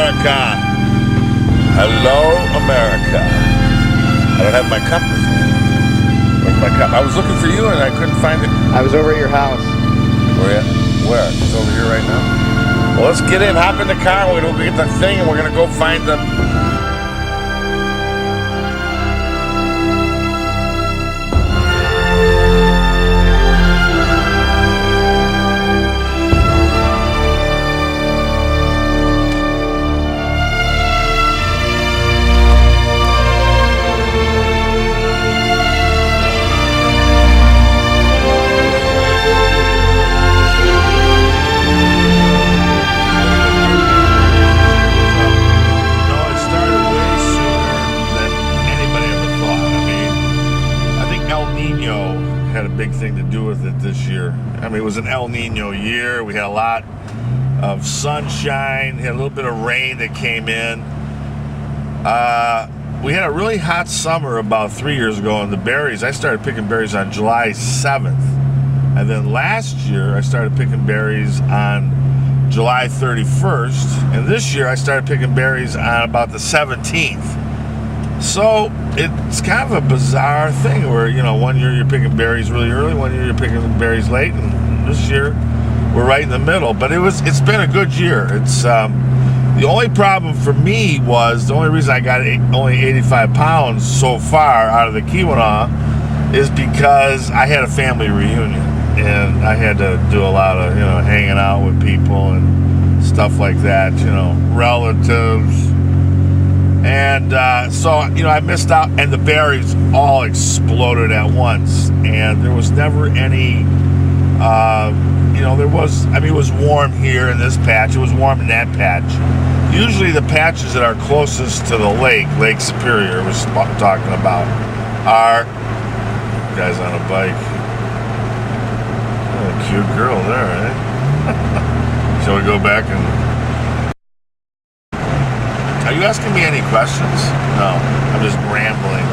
America. Hello, America. I don't have my cup with me. Where's my cup? I was looking for you and I couldn't find it. I was over at your house. Where? It's over here right now. Well, let's get in, hop in the car, we're gonna get the thing, and we're gonna go find the. Had a big thing to do with it this year. I mean, it was an El Nino year. We had a lot of sunshine, had a little bit of rain that came in. We had a really hot summer about 3 years ago, and the berries, I started picking berries on July 7th. And then last year, I started picking berries on July 31st. And this year, I started picking berries on about the 17th. So it's kind of a bizarre thing where, you know, one year you're picking berries really early, one year you're picking berries late, and this year we're right in the middle. But it's been a good year. It's the only problem for me was the only reason I got only 85 pounds so far out of the Keweenaw is because I had a family reunion and I had to do a lot of, you know, hanging out with people and stuff like that, you know, relatives. And so, you know, I missed out, and the berries all exploded at once. And there was never any, you know, it was warm here in this patch. It was warm in that patch. Usually the patches that are closest to the Lake Superior, was talking about, are guys on a bike. Oh, a cute girl there, eh? Shall we go back and... Are you asking me any questions? No, I'm just rambling.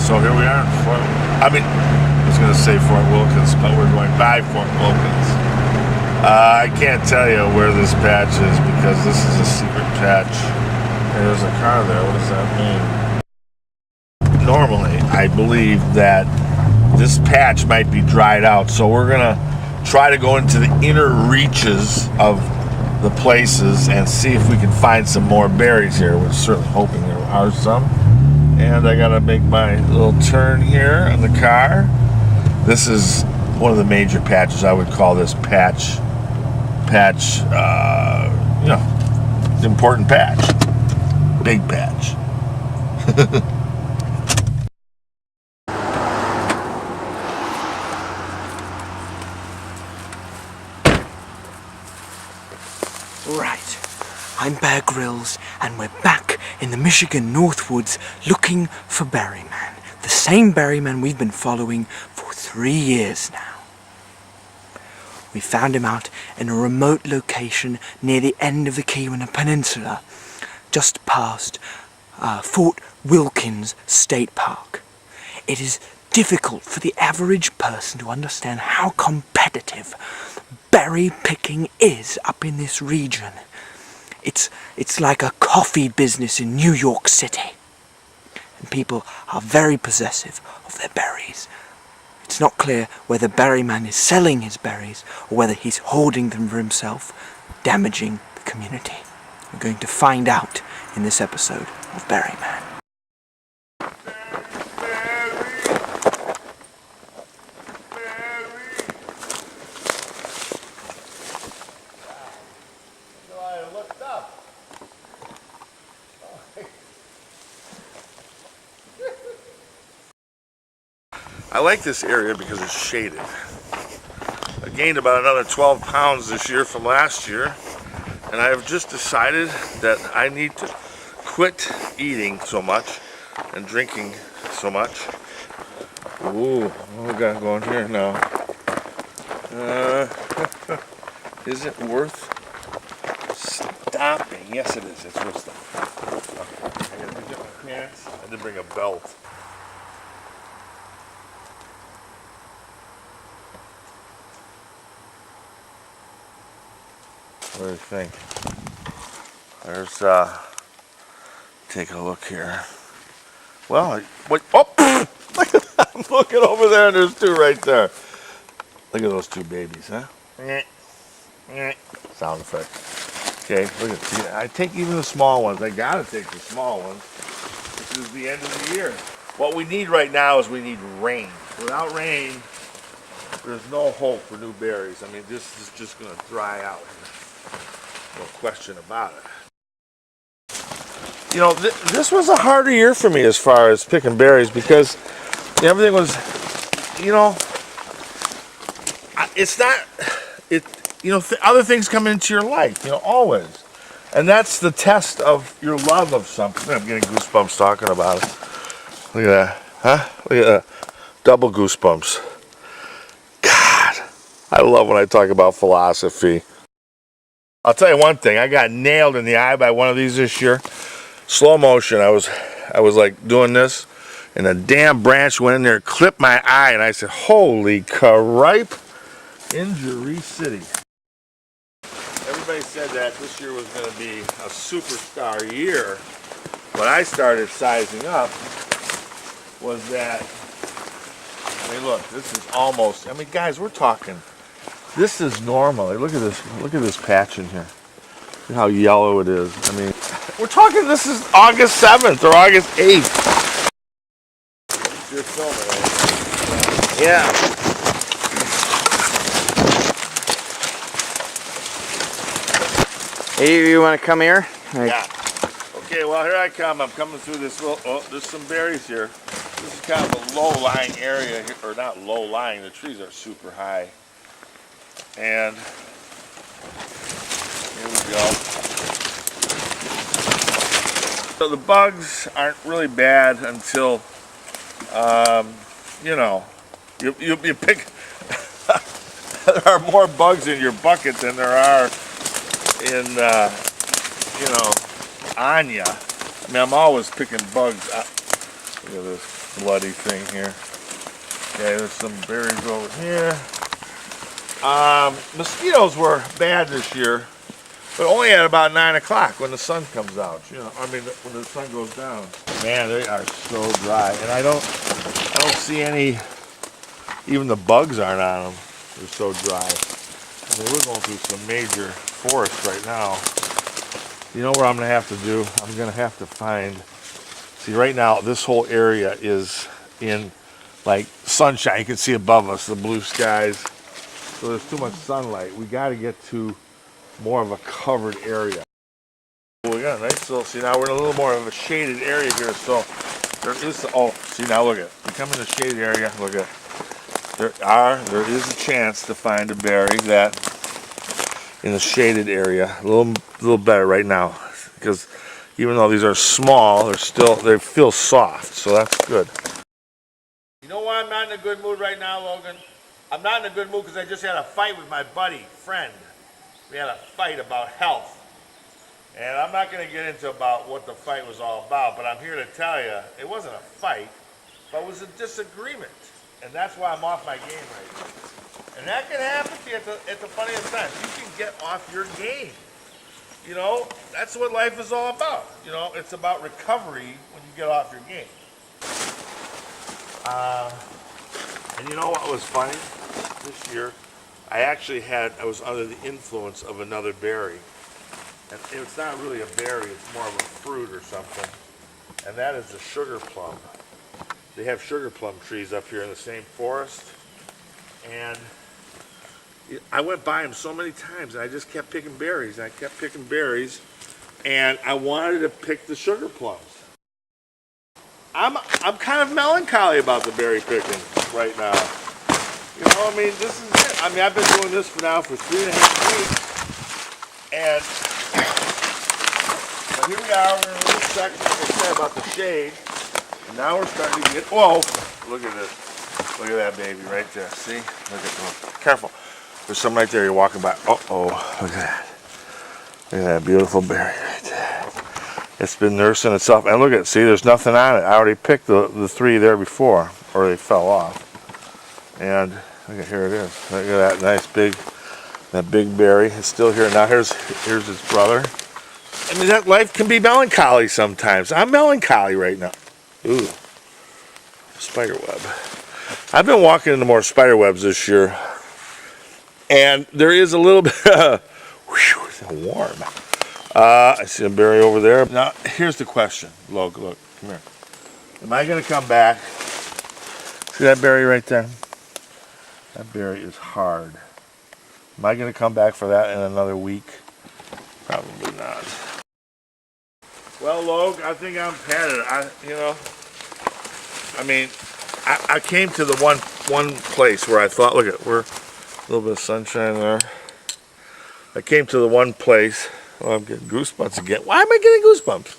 So here we are in I was going to say Fort Wilkins, but we're going by Fort Wilkins. I can't tell you where this patch is because this is a secret patch. Hey, there's a car there. What does that mean? Normally, I believe that this patch might be dried out, so we're going to try to go into the inner reaches of the places and see if we can find some more berries here. We're certainly hoping there are some. And I gotta make my little turn here in the car. This is one of the major patches. I would call this patch, you know, important patch, big patch. Right, I'm Bear Grylls, and we're back in the Michigan Northwoods looking for Berryman. The same Berryman we've been following for 3 years now. We found him out in a remote location near the end of the Keweenaw Peninsula, just past Fort Wilkins State Park. It is difficult for the average person to understand how competitive berry picking is up in this region. It's like a coffee business in New York City. And people are very possessive of their berries. It's not clear whether Berryman is selling his berries or whether he's hoarding them for himself, damaging the community. We're going to find out in this episode of Berryman. I like this area because it's shaded. I gained about another 12 pounds this year from last year, and I have just decided that I need to quit eating so much and drinking so much. Ooh, what we got going here now? Is it worth stopping? Yes, it is. It's worth stopping. I gotta get my pants. I had to bring a belt. What do you think? There's, take a look here. Well, what? Oh, look at that. I'm looking over there, and there's two right there. Look at those two babies, huh? Sound effect. Okay, look at. See, I take even the small ones. I gotta take the small ones. This is the end of the year. What we need right now is we need rain. Without rain, there's no hope for new berries. I mean, this is just gonna dry out. No question about it. You know, this was a harder year for me as far as picking berries because everything was, you know, it's not, it, you know, other things come into your life, you know, always. And that's the test of your love of something. I'm getting goosebumps talking about it. Look at that, huh? Look at that, double goosebumps. God, I love when I talk about philosophy. I'll tell you one thing, I got nailed in the eye by one of these this year. Slow motion, I was like doing this, and a damn branch went in there, clipped my eye, and I said, holy cripe, injury city. Everybody said that this year was going to be a superstar year. What I started sizing up was that, I mean, look, this is almost, I mean, guys, we're talking, this is normal. Look at this patch in here. Look how yellow it is. I mean, we're talking, this is August 7th or August 8th. You're filming, right? Yeah. Hey, you want to come here? Yeah. Okay, well, here I come. I'm coming through this little, oh, there's some berries here. This is kind of a low-lying area, here, or not low-lying, the trees are super high. And here we go. So the bugs aren't really bad until, you know, you pick, there are more bugs in your bucket than there are in, you know, on ya. I mean, I'm always picking bugs up. Look at this bloody thing here. Okay, there's some berries over here. Mosquitoes were bad this year, but only at about 9 o'clock when the sun comes out. You know, I mean, when the sun goes down. Man, they are so dry, and I don't see any. Even the bugs aren't on them. They're so dry. I mean, we're going through some major forest right now. You know what I'm going to have to do? I'm going to have to find. See, right now this whole area is in like sunshine. You can see above us the blue skies. So there's too much sunlight. We got to get to more of a covered area. Well, we got a nice little, see now we're in a little more of a shaded area here. So there is, oh, see now look at it. We come in the shaded area, look at it. There is a chance to find a berry that in the shaded area, a little better right now. Because even though these are small, they feel soft, so that's good. You know why I'm not in a good mood right now, Logan? I'm not in a good mood because I just had a fight with my friend. We had a fight about health. And I'm not going to get into about what the fight was all about, but I'm here to tell you, it wasn't a fight, but it was a disagreement. And that's why I'm off my game right now. And that can happen to you at the funniest times. You can get off your game. You know, that's what life is all about. You know, it's about recovery when you get off your game. And you know what was funny? This year, I was under the influence of another berry. And it's not really a berry, it's more of a fruit or something. And that is the sugar plum. They have sugar plum trees up here in the same forest. And I went by them so many times and I just kept picking berries. And I kept picking berries and I wanted to pick the sugar plums. I'm kind of melancholy about the berry picking right now. You know, I mean, this is it. I mean, I've been doing this for 3.5 weeks. And but here we are, we're in a little section, we'll say about the shade. And now we're starting to get, whoa, look at this. Look at that baby right there. See? Look at that. Careful. There's some right there you're walking by. Uh-oh, look at that. Look at that beautiful berry right there. It's been nursing itself. And look at it, see, there's nothing on it. I already picked the 3 there before, or they fell off. And look at, here it is. Look at that nice big berry. It's still here. Now here's its brother. I mean, that life can be melancholy sometimes. I'm melancholy right now. Ooh, spider web. I've been walking into more spider webs this year, and there is a little bit warm. I see a berry over there. Now, here's the question. Look, come here. Am I going to come back? See that berry right there? That berry is hard. Am I going to come back for that in another week? Probably not. Well, Logue, I think I'm past it. I came to the one place where I thought, look at, we're a little bit of sunshine there. I came to the one place. Oh, I'm getting goosebumps again. Why am I getting goosebumps?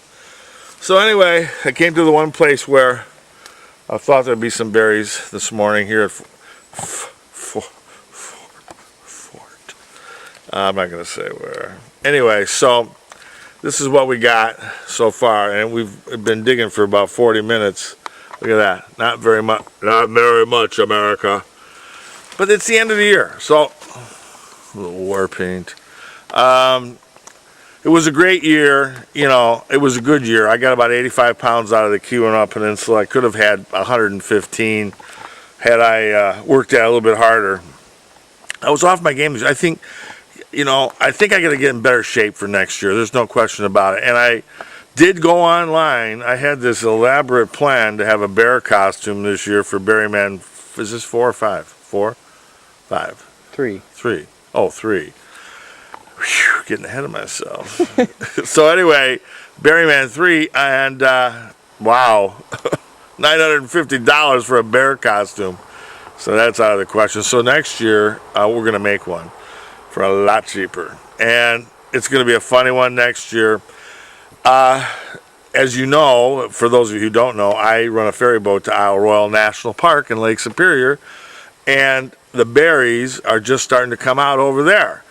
So anyway, I came to the one place where I thought there'd be some berries this morning here at Fort. I'm not going to say where. Anyway, so this is what we got so far, and we've been digging for about 40 minutes. Look at that. Not very much, America. But it's the end of the year, so a little war paint. It was a great year. It was a good year. I got about 85 pounds out of the Keweenaw Peninsula. I could have had 115 had I worked at it a little bit harder. I was off my game. I think I got to get in better shape for next year. There's no question about it. And I did go online. I had this elaborate plan to have a bear costume this year for Berryman. Is this 4 or 5? 4? 5? 3. 3. Oh, 3. Whew, getting ahead of myself. So anyway, Berryman 3, and wow, $950 for a bear costume. So that's out of the question. So next year, we're going to make one for a lot cheaper. And it's going to be a funny one next year. As you know, for those of you who don't know, I run a ferry boat to Isle Royale National Park in Lake Superior. And the berries are just starting to come out over there.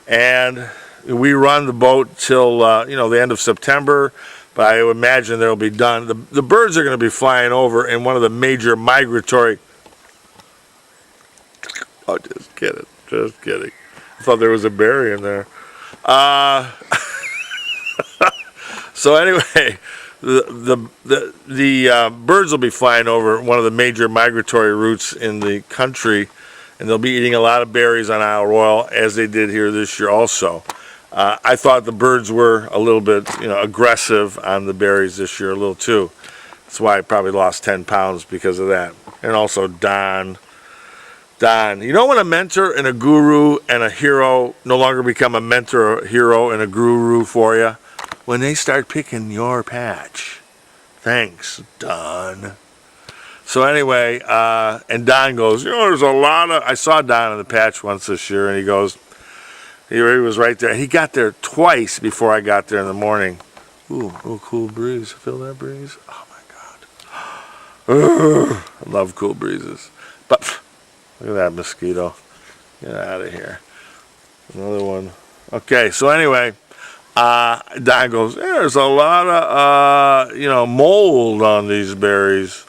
And we run the boat till, the end of September. But I would imagine they'll be done. The birds are going to be flying over in one of the major migratory... Oh, just kidding. I thought there was a berry in there. So anyway, the birds will be flying over one of the major migratory routes in the country, and they'll be eating a lot of berries on Isle Royale, as they did here this year also. I thought the birds were a little bit, aggressive on the berries this year, a little too. That's why I probably lost 10 pounds because of that. And also Don, when a mentor and a guru and a hero no longer become a mentor, a hero, and a guru for you? When they start picking your patch. Thanks, Don. So anyway, and Don goes, there's a lot of... I saw Don in the patch once this year, and he goes, he was right there. He got there twice before I got there in the morning. Ooh, cool breeze. Feel that breeze? Oh, my God. I love cool breezes. But... look at that mosquito. Get out of here. Another one. Okay, so anyway, Don goes, there's a lot of, mold on these berries.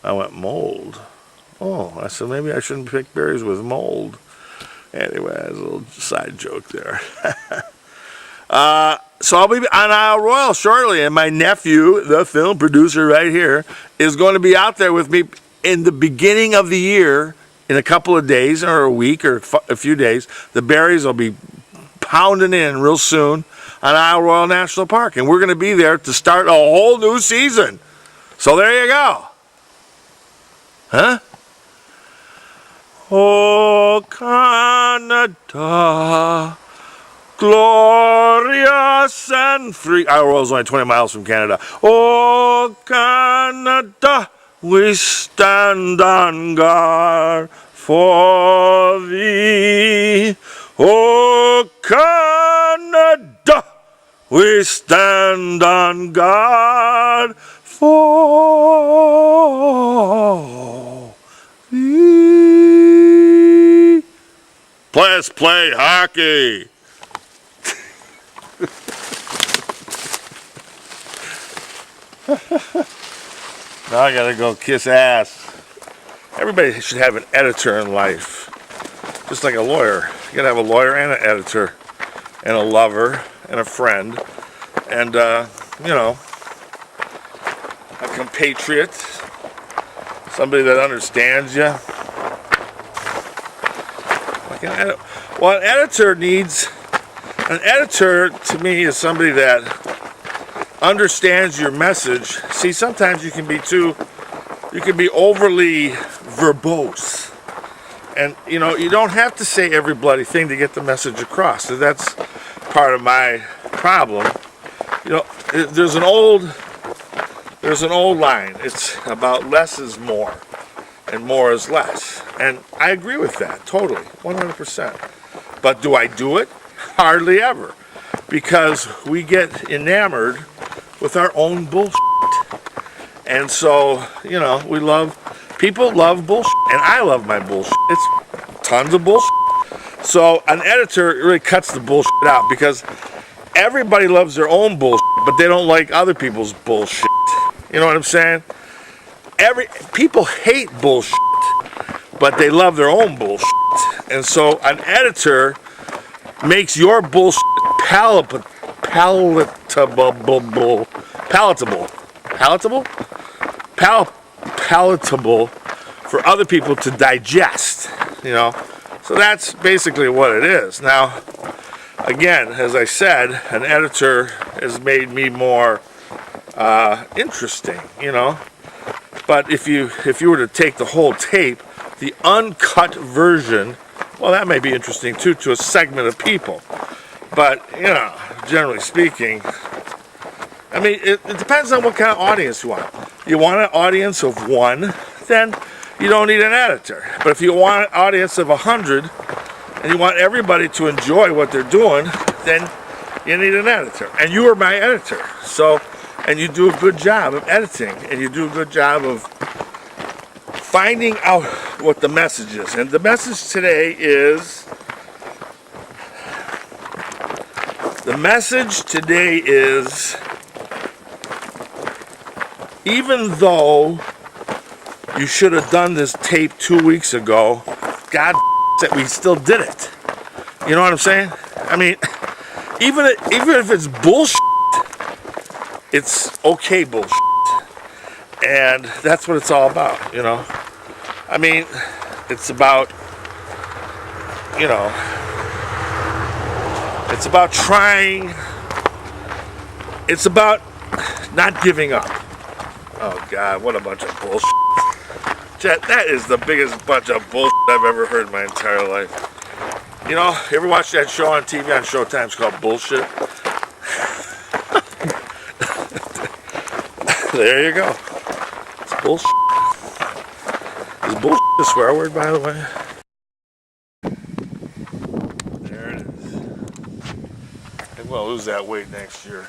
I went, mold? Oh, I said, maybe I shouldn't pick berries with mold. Anyway, there's a little side joke there. So I'll be on Isle Royale shortly, and my nephew, the film producer right here, is going to be out there with me in the beginning of the year. In a couple of days or a week or a few days, the berries will be pounding in real soon on Isle Royale National Park. And we're going to be there to start a whole new season. So there you go. Huh? Oh, Canada, glorious and free. Isle Royale is only 20 miles from Canada. Oh, Canada, we stand on guard for thee. O Canada, we stand on guard for thee. Let's play hockey. Now I gotta go kiss ass. Everybody should have an editor in life. Just like a lawyer. You gotta have a lawyer and an editor. And a lover and a friend. and you know, a compatriot, somebody that understands you. Like an editor to me is somebody that understands your message. See, sometimes you can be overly verbose. And, you know, you don't have to say every bloody thing to get the message across. So that's part of my problem. You know, there's an old line. It's about less is more and more is less. And I agree with that, totally, 100%. But do I do it? Hardly ever. Because we get enamored with our own bullshit. And so, you know, people love bullshit, and I love my bullshit. It's tons of bullshit. So an editor really cuts the bullshit out, because everybody loves their own bullshit, but they don't like other people's bullshit. You know what I'm saying? People hate bullshit, but they love their own bullshit. And so an editor makes your bullshit palatable for other people to digest, you know. So that's basically what it is. Now, again, as I said, an editor has made me more interesting, you know. But if you were to take the whole tape, the uncut version, well, that may be interesting too to a segment of people. But, you know, generally speaking, I mean, it depends on what kind of audience you want. You want an audience of 1, then you don't need an editor. But if you want an audience of 100, and you want everybody to enjoy what they're doing, then you need an editor. And you are my editor. So, and you do a good job of editing, and you do a good job of finding out what the message is. And the message today is, even though you should have done this tape 2 weeks ago, God that we still did it. You know what I'm saying? I mean, even if it's bullshit, it's okay bullshit. And that's what it's all about, you know? I mean, it's about, you know, it's about trying, it's about not giving up. Oh God, what a bunch of bullshit. Chet, that is the biggest bunch of bullshit I've ever heard in my entire life. You know, you ever watch that show on TV on Showtime? It's called Bullshit. There you go. It's bullshit. Is bullshit a swear word, by the way? There it is. I think we'll lose that weight next year.